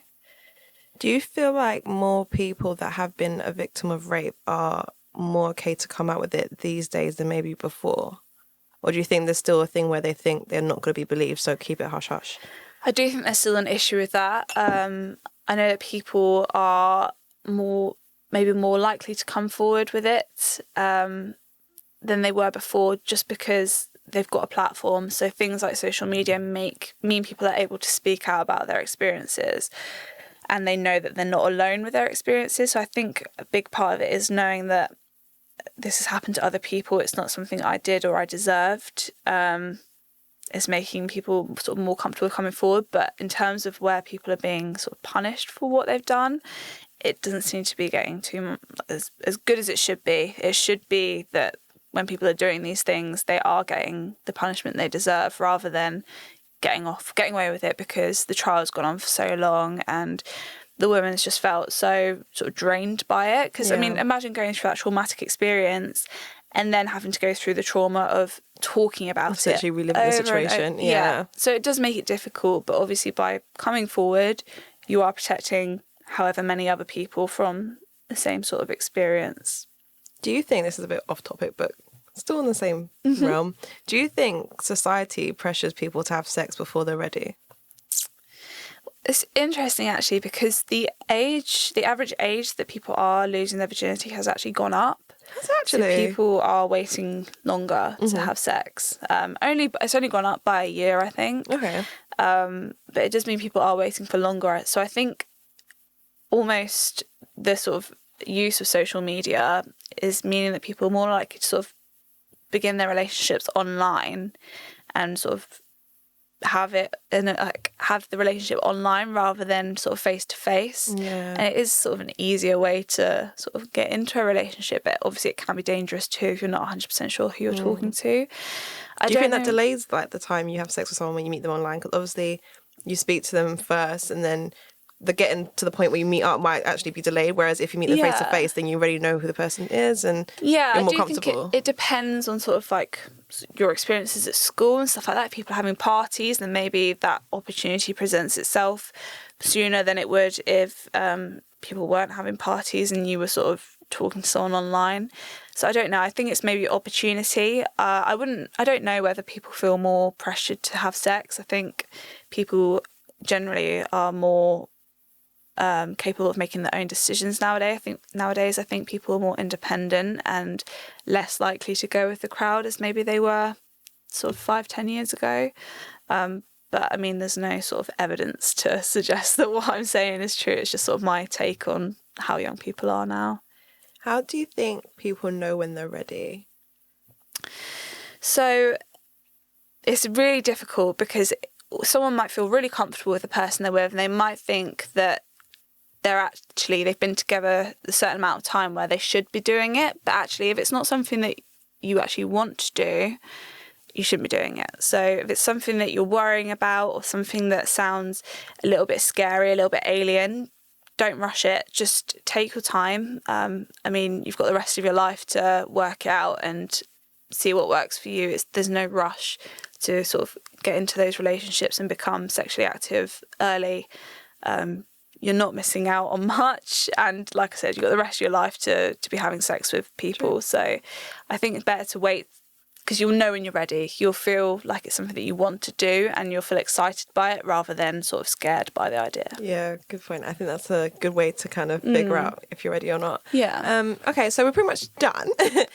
Do you feel like more people that have been a victim of rape are more okay to come out with it these days than maybe before? Or do you think there's still a thing where they think they're not going to be believed, so keep it hush-hush?
I do think there's still an issue with that. I know that people are maybe more likely to come forward with it than they were before, just because they've got a platform. So things like social media mean people are able to speak out about their experiences, and they know that they're not alone with their experiences. So I think a big part of it is knowing that this has happened to other people. It's not something I did or I deserved. It's making people sort of more comfortable coming forward. But in terms of where people are being sort of punished for what they've done, it doesn't seem to be getting as good as it should be. It should be that when people are doing these things, they are getting the punishment they deserve, rather than getting away with it because the trial's gone on for so long and the woman's just felt so sort of drained by it. Because, I mean, imagine going through that traumatic experience and then having to go through the trauma of talking about it.
Actually reliving the situation. Yeah.
So it does make it difficult, but obviously by coming forward, you are protecting however many other people from the same sort of experience.
Do you think, this is a bit off topic, but still in the same realm, do you think society pressures people to have sex before they're ready?
It's interesting, actually, because the average age that people are losing their virginity has actually gone up.
That's actually...
So people are waiting longer to have sex. It's only gone up by a year, I think.
Okay.
But it does mean people are waiting for longer. So I think almost the sort of use of social media is meaning that people are more likely to sort of begin their relationships online and sort of have the relationship online rather than sort of face to face. And it is sort of an easier way to sort of get into a relationship, but obviously it can be dangerous too if you're not 100% sure who you're talking to.
Do you think that delays like the time you have sex with someone when you meet them online? Because obviously you speak to them first and then the getting to the point where you meet up might actually be delayed, whereas if you meet them face to face, then you already know who the person is and you're more comfortable.
Think it depends on sort of like your experiences at school and stuff like that. If people are having parties, then maybe that opportunity presents itself sooner than it would if people weren't having parties and you were sort of talking to someone online. So I don't know. I think it's maybe opportunity. I don't know whether people feel more pressured to have sex. I think people generally are more capable of making their own decisions nowadays. I think people are more independent and less likely to go with the crowd as maybe they were sort of 5-10 years ago. But I mean, there's no sort of evidence to suggest that what I'm saying is true. It's just sort of my take on how young people are now.
How do you think people know when they're ready?
So it's really difficult because someone might feel really comfortable with the person they're with and they might think that they've been together a certain amount of time where they should be doing it. But actually, if it's not something that you actually want to do, you shouldn't be doing it. So if it's something that you're worrying about or something that sounds a little bit scary, a little bit alien, don't rush it. Just take your time. I mean, you've got the rest of your life to work it out and see what works for you. There's no rush to sort of get into those relationships and become sexually active early. You're not missing out on much, and like I said, you've got the rest of your life to be having sex with people. True. So I think it's better to wait, because you'll know when you're ready. You'll feel like it's something that you want to do and you'll feel excited by it rather than sort of scared by the idea.
Yeah, good point. I think that's a good way to kind of figure out if you're ready or not.
Yeah.
Okay, so we're pretty much done.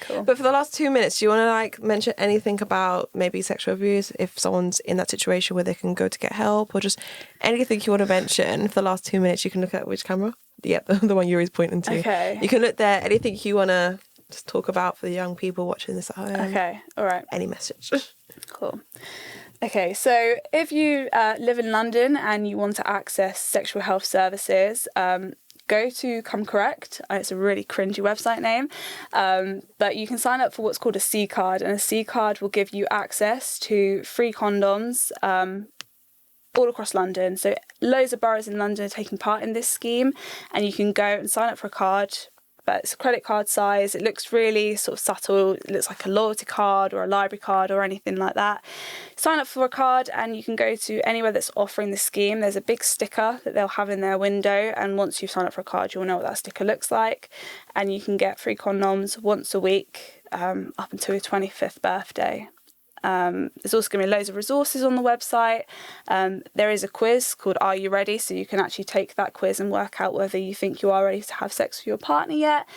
Cool.
But for the last 2 minutes, do you want to like mention anything about maybe sexual abuse, if someone's in that situation where they can go to get help, or just anything you want to mention? For the last 2 minutes, you can look at which camera? Yep, the one you're always pointing to.
Okay.
You can look there. Anything you want to just talk about for the young people watching this at home.
Okay, all right.
Any message?
Cool. Okay, so if you live in London and you want to access sexual health services, go go to Come Correct. It's a really cringy website name, but you can sign up for what's called a C card, and a C card will give you access to free condoms all across London. So loads of boroughs in London are taking part in this scheme, and you can go and sign up for a card. But it's a credit card size. It looks really sort of subtle. It looks like a loyalty card or a library card or anything like that. Sign up for a card and you can go to anywhere that's offering the scheme. There's a big sticker that they'll have in their window, and once you've signed up for a card, you'll know what that sticker looks like. And you can get free condoms once a week up until your 25th birthday. There's also going to be loads of resources on the website. There is a quiz called Are You Ready? So you can actually take that quiz and work out whether you think you are ready to have sex with your partner yet.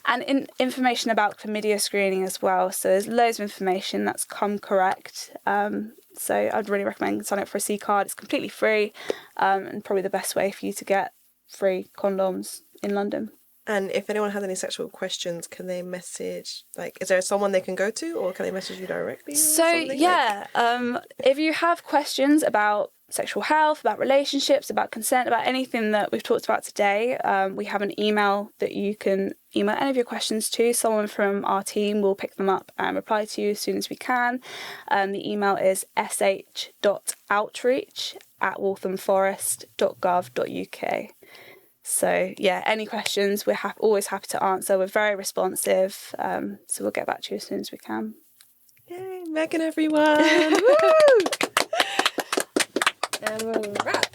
And information about chlamydia screening as well. So there's loads of information that's Come Correct. So I'd really recommend signing up for a C card. It's completely free, and probably the best way for you to get free condoms in London.
And if anyone has any sexual questions, can they message, like, is there someone they can go to, or can they message you directly?
So, yeah, if you have questions about sexual health, about relationships, about consent, about anything that we've talked about today, we have an email that you can email any of your questions to. Someone from our team will pick them up and reply to you as soon as we can. The email is sh.outreach@walthamforest.gov.uk. So, yeah, any questions, we're always happy to answer. We're very responsive, so we'll get back to you as soon as we can.
Yay, Megan, everyone! Woo! And we'll wrap.